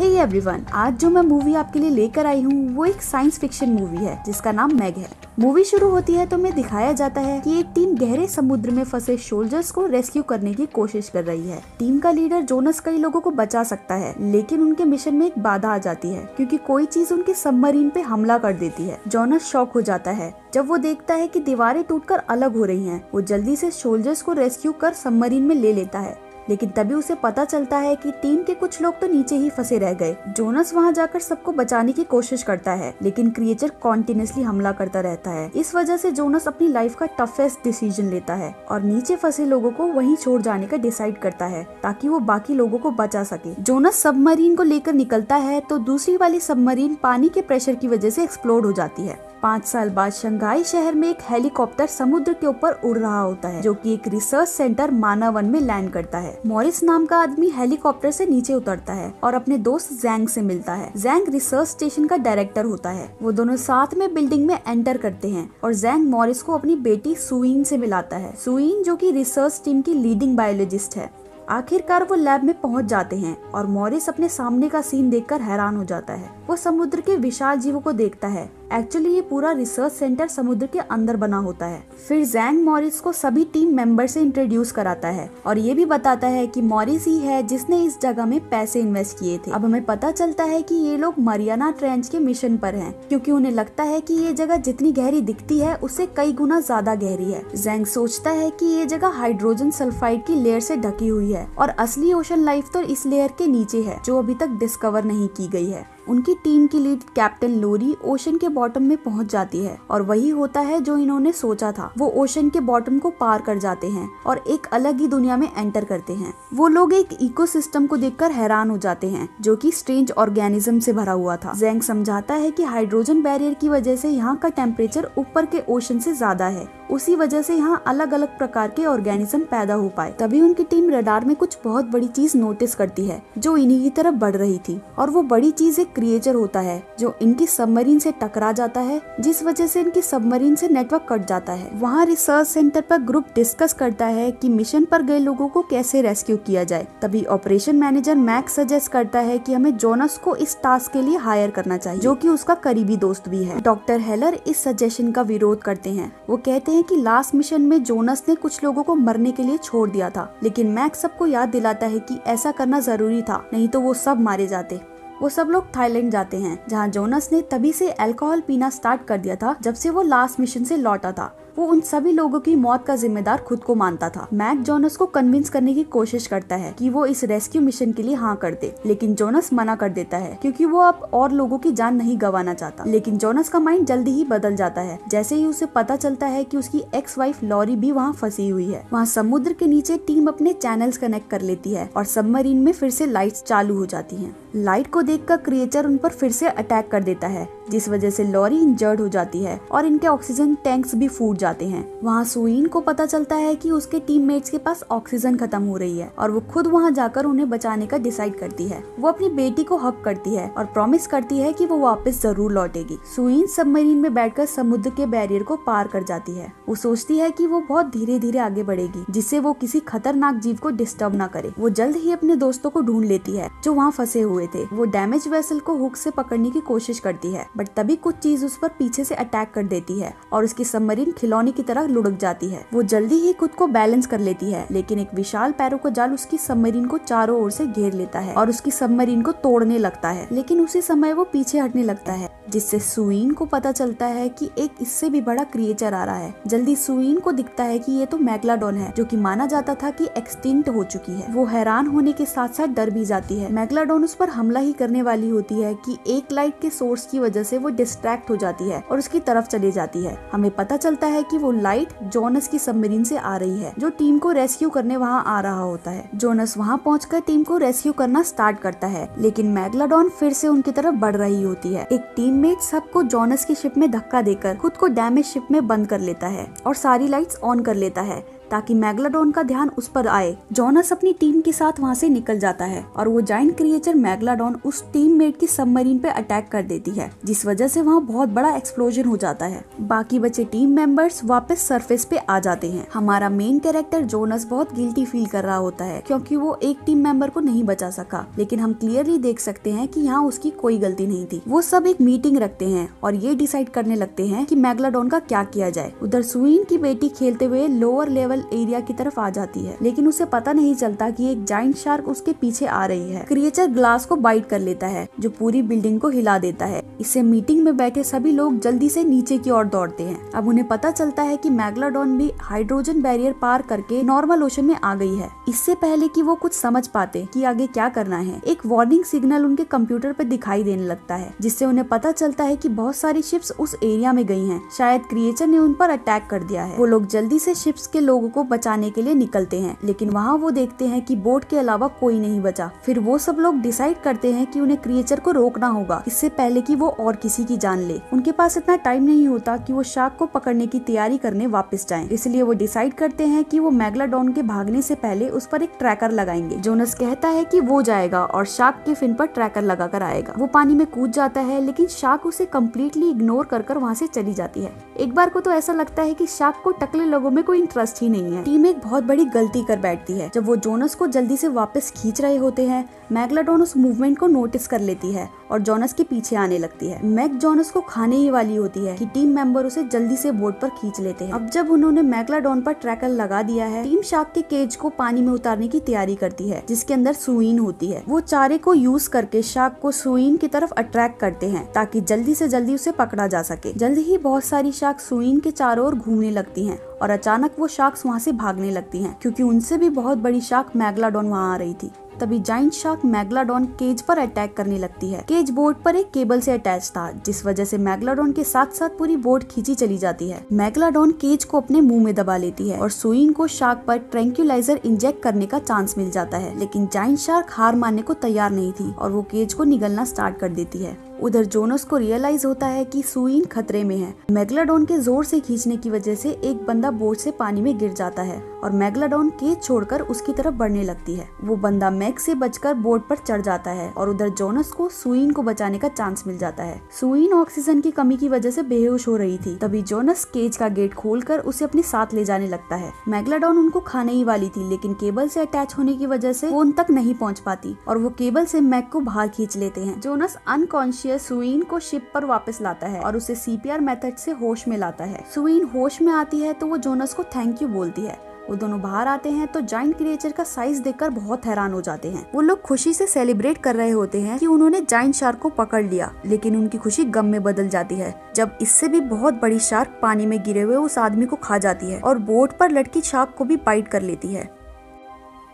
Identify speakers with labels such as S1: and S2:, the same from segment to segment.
S1: Hey everyone, आज जो मैं मूवी आपके लिए लेकर आई हूँ वो एक साइंस फिक्शन मूवी है जिसका नाम मैग है। मूवी शुरू होती है तो हमें दिखाया जाता है कि एक टीम गहरे समुद्र में फंसे सोल्जर्स को रेस्क्यू करने की कोशिश कर रही है। टीम का लीडर जोनस कई लोगों को बचा सकता है, लेकिन उनके मिशन में एक बाधा आ जाती है क्योंकि कोई चीज उनके सबमरीन पे हमला कर देती है। जोनस शॉक हो जाता है जब वो देखता है कि दीवारें टूटकर अलग हो रही हैं। वो जल्दी से सोल्जर्स को रेस्क्यू कर सबमरीन में ले लेता है, लेकिन तभी उसे पता चलता है कि टीम के कुछ लोग तो नीचे ही फंसे रह गए। जोनस वहां जाकर सबको बचाने की कोशिश करता है, लेकिन क्रिएचर कॉन्टिन्यूसली हमला करता रहता है। इस वजह से जोनस अपनी लाइफ का टफेस्ट डिसीजन लेता है और नीचे फंसे लोगों को वहीं छोड़ जाने का डिसाइड करता है ताकि वो बाकी लोगों को बचा सके। जोनस सबमरीन को लेकर निकलता है तो दूसरी वाली सबमरीन पानी के प्रेशर की वजह से एक्सप्लोड हो जाती है। 5 साल बाद शंघाई शहर में एक हेलीकॉप्टर समुद्र के ऊपर उड़ रहा होता है जो कि एक रिसर्च सेंटर मानावन में लैंड करता है। मॉरिस नाम का आदमी हेलीकॉप्टर से नीचे उतरता है और अपने दोस्त जैंग से मिलता है। जैंग रिसर्च स्टेशन का डायरेक्टर होता है। वो दोनों साथ में बिल्डिंग में एंटर करते हैं और जैंग मॉरिस को अपनी बेटी सुइन से मिलाता है। सुइन जो कि रिसर्च टीम की लीडिंग बायोलॉजिस्ट है। आखिरकार वो लैब में पहुंच जाते हैं और मॉरिस अपने सामने का सीन देखकर हैरान हो जाता है। वो समुद्र के विशाल जीवों को देखता है। एक्चुअली ये पूरा रिसर्च सेंटर समुद्र के अंदर बना होता है। फिर जैंग मॉरिस को सभी टीम मेंबर से इंट्रोड्यूस कराता है और ये भी बताता है कि मॉरिस ही है जिसने इस जगह में पैसे इन्वेस्ट किए थे। अब हमें पता चलता है कि ये लोग मरियाना ट्रेंच के मिशन पर हैं, क्योंकि उन्हें लगता है कि ये जगह जितनी गहरी दिखती है उससे कई गुना ज्यादा गहरी है। जैंग सोचता है कि ये जगह हाइड्रोजन सल्फाइड की लेयर से ढकी हुई है और असली ओशन लाइफ तो इस लेयर के नीचे है जो अभी तक डिस्कवर नहीं की गई है। उनकी टीम की लीड कैप्टन लोरी ओशन के बॉटम में पहुंच जाती है और वही होता है जो इन्होंने सोचा था। वो ओशन के बॉटम को पार कर जाते हैं और एक अलग ही दुनिया में एंटर करते हैं। वो लोग एक इकोसिस्टम को देखकर हैरान हो जाते हैं जो कि स्ट्रेंज ऑर्गेनिज्म से भरा हुआ था। जैंग समझाता है कि हाइड्रोजन बैरियर की वजह से यहाँ का टेम्परेचर ऊपर के ओशन से ज्यादा है, उसी वजह से यहाँ अलग अलग प्रकार के ऑर्गेनिज्म पैदा हो पाए। तभी उनकी टीम रडार में कुछ बहुत बड़ी चीज नोटिस करती है जो इन्हीं की तरफ बढ़ रही थी, और वो बड़ी चीज एक क्रिएचर होता है जो इनकी सबमरीन से टकरा जाता है, जिस वजह से इनकी सबमरीन से नेटवर्क कट जाता है। वहाँ रिसर्च सेंटर पर ग्रुप डिस्कस करता है कि मिशन पर गए लोगों को कैसे रेस्क्यू किया जाए। तभी ऑपरेशन मैनेजर मैक्स सजेस्ट करता है कि हमें जोनस को इस टास्क के लिए हायर करना चाहिए, जो कि उसका करीबी दोस्त भी है। डॉक्टर हेलर इस सजेशन का विरोध करते हैं। वो कहते हैं कि लास्ट मिशन में जोनस ने कुछ लोगों को मरने के लिए छोड़ दिया था, लेकिन मैक्स सबको याद दिलाता है कि ऐसा करना जरूरी था, नहीं तो वो सब मारे जाते। वो सब लोग थाईलैंड जाते हैं जहाँ जोनस ने तभी से अल्कोहल पीना स्टार्ट कर दिया था जब से वो लास्ट मिशन से लौटा था। वो उन सभी लोगों की मौत का जिम्मेदार खुद को मानता था। मैक जोनस को कन्विंस करने की कोशिश करता है कि वो इस रेस्क्यू मिशन के लिए हाँ कर दे, लेकिन जोनस मना कर देता है क्योंकि वो अब और लोगों की जान नहीं गंवाना चाहता। लेकिन जोनस का माइंड जल्दी ही बदल जाता है जैसे ही उसे पता चलता है कि उसकी एक्स वाइफ लॉरी भी वहाँ फंसी हुई है। वहाँ समुद्र के नीचे टीम अपने चैनल्स कनेक्ट कर लेती है और सबमरीन में फिर से लाइट्स चालू हो जाती हैं। लाइट को देखकर क्रिएचर उन पर फिर से अटैक कर देता है, जिस वजह से लॉरी इंजर्ड हो जाती है और इनके ऑक्सीजन टैंक्स भी फूट जाते हैं। वहाँ सुइन को पता चलता है कि उसके टीममेट्स के पास ऑक्सीजन खत्म हो रही है और वो खुद वहाँ जाकर उन्हें बचाने का डिसाइड करती है। वो अपनी बेटी को हक करती है और प्रॉमिस करती है कि वो वापस जरूर लौटेगी। सुइन सबमरीन में बैठकर समुद्र के बैरियर को पार कर जाती है। वो सोचती है कि वो बहुत धीरे धीरे आगे बढ़ेगी जिससे वो किसी खतरनाक जीव को डिस्टर्ब ना करे। वो जल्द ही अपने दोस्तों को ढूंढ लेती है जो वहाँ फंसे हुए थे। वो डैमेज वेसल को हुक से पकड़ने की कोशिश करती है, बट तभी कुछ चीज उस पर पीछे से अटैक कर देती है और उसकी सबमरीन खिलौने की तरह लुढ़क जाती है। वो जल्दी ही खुद को बैलेंस कर लेती है, लेकिन एक विशाल पैरों का जाल उसकी सबमरीन को चारों ओर से घेर लेता है और उसकी सबमरीन को तोड़ने लगता है। लेकिन उसी समय वो पीछे हटने लगता है, जिससे सुइन को पता चलता है कि एक इससे भी बड़ा क्रिएचर आ रहा है। जल्दी सुइन को दिखता है कि ये तो मैग्लाडोन है, जो कि माना जाता था कि एक्सटिंक्ट हो चुकी है। वो हैरान होने के साथ साथ डर भी जाती है। मैग्लाडोन उस पर हमला ही करने वाली होती है कि एक लाइट के सोर्स की वजह से वो डिस्ट्रैक्ट हो जाती है और उसकी तरफ चली जाती है। हमें पता चलता है कि वो लाइट जोनस की सबमरीन से आ रही है, जो टीम को रेस्क्यू करने वहाँ आ रहा होता है। जोनस वहाँ पहुंचकर टीम को रेस्क्यू करना स्टार्ट करता है, लेकिन मैग्लाडोन फिर से उनकी तरफ बढ़ रही होती है। एक टीममेट सबको जोनस की शिप में धक्का देकर खुद को डैमेज शिप में बंद कर लेता है और सारी लाइट्स ऑन कर लेता है ताकि मैगलाडोन का ध्यान उस पर आए। जोनस अपनी टीम के साथ वहाँ से निकल जाता है और वो जायंट क्रिएचर मैगलाडोन उस टीममेट की सबमरीन पे अटैक कर देती है, जिस वजह से वहाँ बहुत बड़ा एक्सप्लोजन हो जाता है। बाकी बचे टीम मेंबर्स वापस सरफेस पे आ जाते हैं। हमारा मेन कैरेक्टर जोनस बहुत गिल्टी फील कर रहा होता है क्योंकि वो एक टीम मेंबर को नहीं बचा सका, लेकिन हम क्लियरली देख सकते हैं कि यहाँ उसकी कोई गलती नहीं थी। वो सब एक मीटिंग रखते हैं और ये डिसाइड करने लगते हैं कि मैगलाडोन का क्या किया जाए। उधर सुइन की बेटी खेलते हुए लोअर लेवल एरिया की तरफ आ जाती है, लेकिन उसे पता नहीं चलता कि एक जायंट शार्क उसके पीछे आ रही है। क्रिएचर ग्लास को बाइट कर लेता है जो पूरी बिल्डिंग को हिला देता है। इससे मीटिंग में बैठे सभी लोग जल्दी से नीचे की ओर दौड़ते हैं। अब उन्हें पता चलता है कि मैगलाडोन भी हाइड्रोजन बैरियर पार करके नॉर्मल ओशन में आ गई है। इससे पहले कि वो कुछ समझ पाते कि आगे क्या करना है, एक वार्निंग सिग्नल उनके कंप्यूटर पर दिखाई देने लगता है, जिससे उन्हें पता चलता है कि बहुत सारी शिप्स उस एरिया में गई हैं। शायद क्रिएचर ने उन पर अटैक कर दिया है। वो लोग जल्दी से शिप्स के लोगों को बचाने के लिए निकलते हैं, लेकिन वहाँ वो देखते हैं कि बोट के अलावा कोई नहीं बचा। फिर वो सब लोग डिसाइड करते हैं कि उन्हें क्रिएचर को रोकना होगा इससे पहले कि वो और किसी की जान ले। उनके पास इतना टाइम नहीं होता कि वो शार्क को पकड़ने की तैयारी करने वापस जाएं। इसलिए वो डिसाइड करते हैं कि वो मैगलाडोन के भागने से पहले उस पर एक ट्रैकर लगाएंगे। जोनस कहता है कि वो जाएगा और शार्क के फिन पर ट्रैकर लगाकर आएगा। वो पानी में कूद जाता है, लेकिन शार्क उसे कम्प्लीटली इग्नोर कर वहाँ से चली जाती है। एक बार को तो ऐसा लगता है कि शार्क को टकले लोगों में कोई इंटरेस्ट ही नहीं है। टीम एक बहुत बड़ी गलती कर बैठती है। जब वो जोनस को जल्दी से वापस खींच रहे होते हैं, मैगलाडोन उस मूवमेंट को नोटिस कर लेती है और जोनस के पीछे आने लगती है। मैग जोनस को खाने ही वाली होती है कि टीम मेंबर उसे जल्दी से बोट पर खींच लेते हैं। अब जब उन्होंने मैगलाडोन पर ट्रैकर लगा दिया है, टीम शार्क के केज को पानी में उतारने की तैयारी करती है, जिसके अंदर सुइन होती है। वो चारे को यूज करके शार्क को सुइन की तरफ अट्रैक्ट करते हैं ताकि जल्दी से जल्दी उसे पकड़ा जा सके। जल्दी ही बहुत सारी शार्क सुइन के चारों ओर घूमने लगती हैं और अचानक वो शार्क्स वहाँ से भागने लगती हैं, क्योंकि उनसे भी बहुत बड़ी शार्क मैगलाडोन वहाँ आ रही थी। तभी जायंट शार्क मैगलाडोन केज पर अटैक करने लगती है। केज बोट पर एक केबल से अटैच था, जिस वजह से मैगलाडोन के साथ साथ पूरी बोट खींची चली जाती है। मैगलाडोन केज को अपने मुंह में दबा लेती है और सुइन को शार्क पर ट्रैंक्विलाइजर इंजेक्ट करने का चांस मिल जाता है, लेकिन जायंट शार्क हार मानने को तैयार नहीं थी और वो केज को निगलना स्टार्ट कर देती है। उधर जोनस को रियलाइज होता है कि सुइन खतरे में है। मैगलाडोन के जोर से खींचने की वजह से एक बंदा बोट से पानी में गिर जाता है और मैगलाडोन केज छोड़कर उसकी तरफ बढ़ने लगती है। वो बंदा मैग से बचकर बोट पर चढ़ जाता है और उधर जोनस को सुइन को बचाने का चांस मिल जाता है। सुइन ऑक्सीजन की कमी की वजह से बेहोश हो रही थी। तभी जोनस केज का गेट खोलकर उसे अपने साथ ले जाने लगता है। मैगलाडोन उनको खाने ही वाली थी, लेकिन केबल से अटैच होने की वजह से वो उन तक नहीं पहुंच पाती और वो केबल से मैग को बाहर खींच लेते हैं। जोनस अनकॉन्शियस सुइन को शिप पर वापस लाता है और उसे सीपीआर मेथड से होश में लाता है। सुइन होश में आती है तो वो जोनस को थैंक यू बोलती है। वो दोनों बाहर आते हैं तो जायंट क्रिएचर का साइज देखकर बहुत हैरान हो जाते हैं। वो लोग खुशी से सेलिब्रेट कर रहे होते हैं कि उन्होंने जायंट शार्क को पकड़ लिया, लेकिन उनकी खुशी गम में बदल जाती है जब इससे भी बहुत बड़ी शार्क पानी में गिरे हुए उस आदमी को खा जाती है और बोट पर लटकी शार्क को भी बाइट कर लेती है।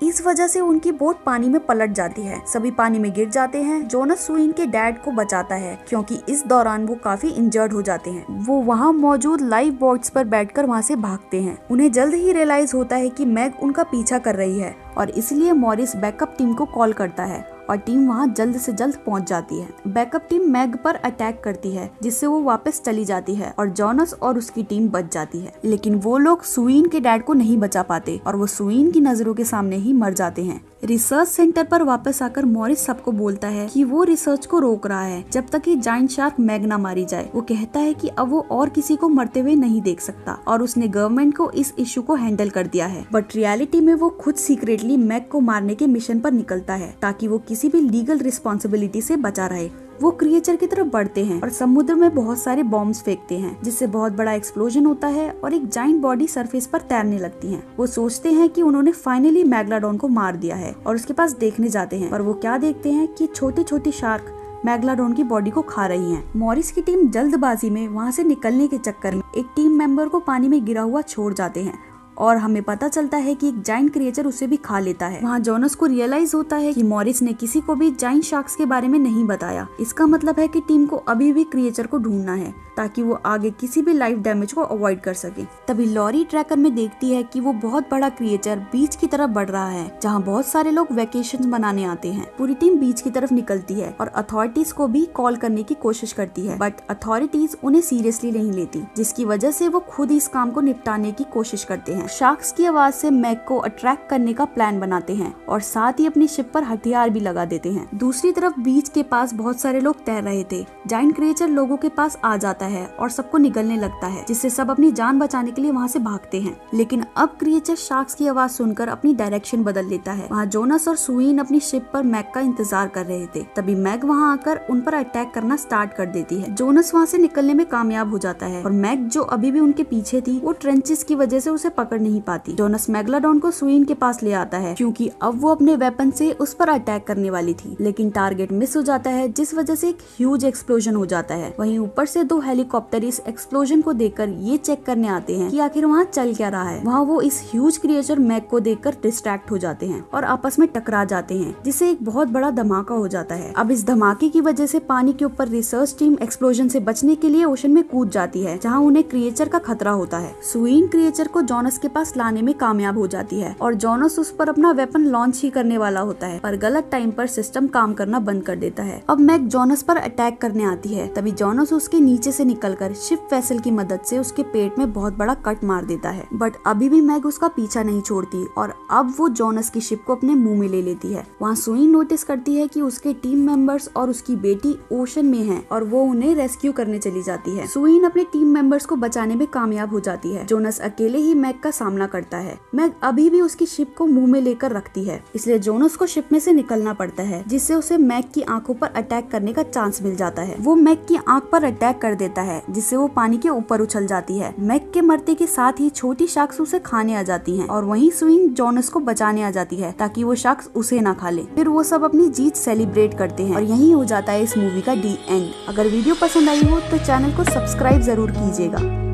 S1: इस वजह से उनकी बोट पानी में पलट जाती है। सभी पानी में गिर जाते हैं। जोनस सुइन के डैड को बचाता है क्योंकि इस दौरान वो काफी इंजर्ड हो जाते हैं। वो वहाँ मौजूद लाइफ बोट्स पर बैठकर वहाँ से भागते हैं। उन्हें जल्द ही रियलाइज होता है कि मैग उनका पीछा कर रही है और इसलिए मॉरिस बैकअप टीम को कॉल करता है और टीम वहाँ जल्द से जल्द पहुँच जाती है। बैकअप टीम मैग पर अटैक करती है, जिससे वो वापस चली जाती है और जोनस और उसकी टीम बच जाती है। लेकिन वो लोग सुइन के डैड को नहीं बचा पाते और वो सुइन की नजरों के सामने ही मर जाते हैं। रिसर्च सेंटर पर वापस आकर मॉरिस सबको बोलता है कि वो रिसर्च को रोक रहा है जब तक कि जायंट शार्क मैग ना मारी जाए। वो कहता है कि अब वो और किसी को मरते हुए नहीं देख सकता और उसने गवर्नमेंट को इस इशू को हैंडल कर दिया है। बट रियलिटी में वो खुद सीक्रेटली मैग को मारने के मिशन पर निकलता है ताकि वो किसी भी लीगल रिस्पॉन्सिबिलिटी से बचा रहे। वो क्रिएचर की तरफ बढ़ते हैं और समुद्र में बहुत सारे बॉम्ब्स फेंकते हैं, जिससे बहुत बड़ा एक्सप्लोजन होता है और एक जायंट बॉडी सरफेस पर तैरने लगती है। वो सोचते हैं कि उन्होंने फाइनली मैगलाडोन को मार दिया है और उसके पास देखने जाते हैं, पर वो क्या देखते हैं कि छोटी छोटी शार्क मैगलाडोन की बॉडी को खा रही हैं। मॉरिस की टीम जल्दबाजी में वहाँ से निकलने के चक्कर में एक टीम मेंबर को पानी में गिरा हुआ छोड़ जाते हैं और हमें पता चलता है कि एक जायंट क्रिएचर उसे भी खा लेता है। वहाँ जोनस को रियलाइज होता है कि मॉरिस ने किसी को भी जायंट शार्क्स के बारे में नहीं बताया। इसका मतलब है कि टीम को अभी भी क्रिएचर को ढूंढना है ताकि वो आगे किसी भी लाइफ डैमेज को अवॉइड कर सके। तभी लॉरी ट्रैकर में देखती है कि वो बहुत बड़ा क्रिएचर बीच की तरफ बढ़ रहा है, जहाँ बहुत सारे लोग वेकेशन मनाने आते हैं। पूरी टीम बीच की तरफ निकलती है और अथॉरिटीज को भी कॉल करने की कोशिश करती है, बट अथॉरिटीज उन्हें सीरियसली नहीं लेती, जिसकी वजह से वो खुद इस काम को निपटाने की कोशिश करते हैं। हैं। शार्क्स की आवाज से मैग को अट्रैक्ट करने का प्लान बनाते हैं और साथ ही अपनी शिप पर हथियार भी लगा देते हैं। दूसरी तरफ बीच के पास बहुत सारे लोग तैर रहे थे। जायंट क्रिएचर लोगों के पास आ जाता है और सबको निगलने लगता है, जिससे सब अपनी जान बचाने के लिए वहाँ से भागते हैं। लेकिन अब क्रिएचर शार्क्स की आवाज सुनकर अपनी डायरेक्शन बदल लेता है। वहाँ जोनस और सुइन अपनी शिप पर मैग का इंतजार कर रहे थे। तभी मैग वहाँ आकर उन पर अटैक करना स्टार्ट कर देती है। जोनस वहाँ से निकलने में कामयाब हो जाता है और मैग जो अभी भी उनके पीछे थी वो ट्रेंचेस की वजह से उसे पकड़ नहीं पाती। जोनस मेगलाडॉन को सुइन के पास ले आता है क्योंकि अब वो अपने वेपन से उस पर अटैक करने वाली थी, लेकिन टारगेट मिस हो जाता है, जिस वजह से एक ह्यूज एक्सप्लोजन हो जाता है। वहीं ऊपर से 2 हेलीकॉप्टर इस एक्सप्लोजन को देखकर ये चेक करने आते हैं कि आखिर वहाँ चल क्या रहा है। वहाँ वो इस ह्यूज क्रिएचर मैग को देखकर डिस्ट्रैक्ट हो जाते हैं और आपस में टकरा जाते हैं, जिससे एक बहुत बड़ा धमाका हो जाता है। अब इस धमाके की वजह से पानी के ऊपर रिसर्च टीम एक्सप्लोजन से बचने के लिए ओशन में कूद जाती है, जहाँ उन्हें क्रिएचर का खतरा होता है। सुइन क्रिएचर को जोनस के पास लाने में कामयाब हो जाती है और जोनस उस पर अपना वेपन लॉन्च ही करने वाला होता है, पर गलत टाइम पर सिस्टम काम करना बंद कर देता है। अब मैग जोनस पर अटैक करने आती है, तभी जोनस उसके नीचे से निकलकर शिप वेसल की मदद से उसके पेट में बहुत बड़ा कट मार देता है। बट अभी भी मैग उसका पीछा नहीं छोड़ती और अब वो जोनस की शिप को अपने मुंह में ले लेती है। वहाँ सुइन नोटिस करती है कि उसके टीम मेंबर्स और उसकी बेटी ओशन में हैं और वो उन्हें रेस्क्यू करने चली जाती है। सुइन अपने टीम मेंबर्स को बचाने में कामयाब हो जाती है। जोनस अकेले ही मैग का सामना करता है। मैग अभी भी उसकी शिप को मुंह में लेकर रखती है, इसलिए जोनस को शिप में से निकलना पड़ता है, जिससे उसे मैग की आंखों पर अटैक करने का चांस मिल जाता है। वो मैग की आंख पर अटैक कर देता है, जिससे वो पानी के ऊपर उछल जाती है। मैग के मरते के साथ ही छोटी शार्क्स उसे खाने आ जाती हैं और वहीं सुइन जोनस को बचाने आ जाती है ताकि वो शार्क्स उसे ना खा ले। फिर वो सब अपनी जीत सेलिब्रेट करते हैं और यही हो जाता है इस मूवी का दी एंड। अगर वीडियो पसंद आई हो तो चैनल को सब्सक्राइब जरूर कीजिएगा।